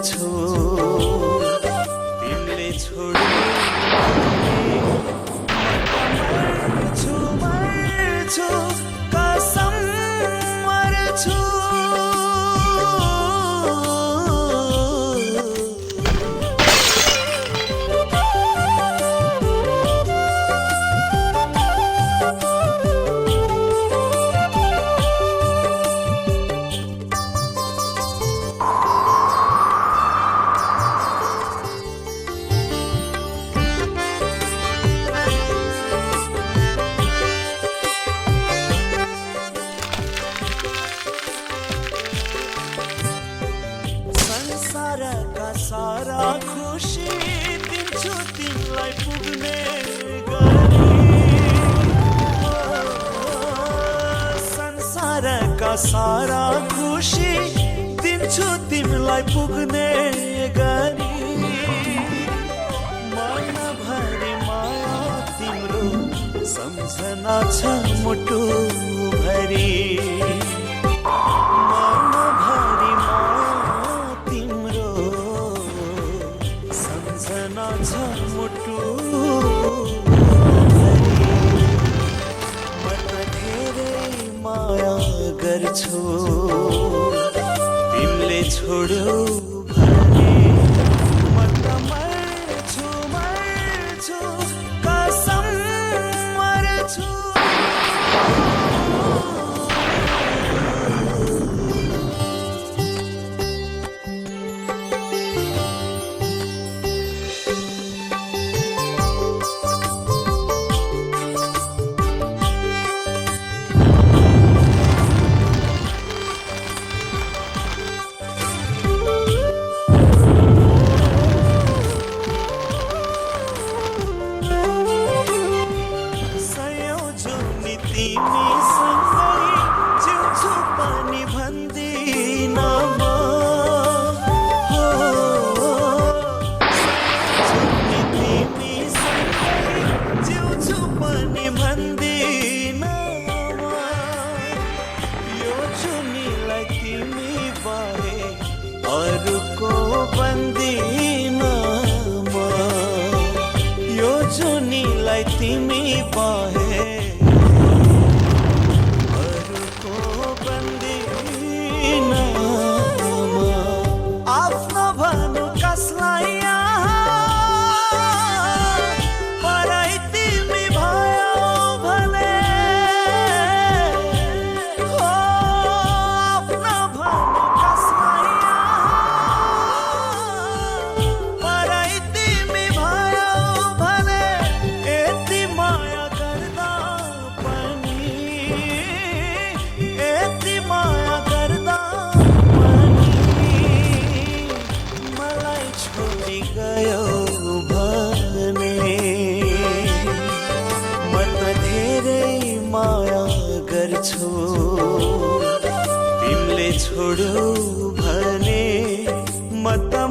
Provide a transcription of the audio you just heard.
गर्छु तिमीले छोड्यो मर्छु मर्छु कसम मर्छु सारा खुशी दिन्छु तिमीलाई पुग्ने गरी संसारका सारा खुशी दिन्छु तिमीलाई पुग्ने गरी मनभरि माया तिम्रो सम्झना छ मुटु भरि मुटु म त धेरै माया गर्छु तिमीले छोड्यो भने म त मर्छु मर्छु कसम मर्छु तिमीसँगै जिउँछु पनि भन्दिन म तिमीसँगै जिउँछु पनि भन्दिन म यो जुनीलाई तिमी बाहे अरूको बन्दिन म यो जुनीलाई तिमी बाहे आफ्नो भनु कसलाई पराई तिमी भयो भने हो आफ्नो भनु कसलाई पराई तिमी भयो भने यति माया गर्दा पनि यति माया गर्दा छोडी गयो भने म त धेरै माया गर्छु तिमीले छोड्यो भने म त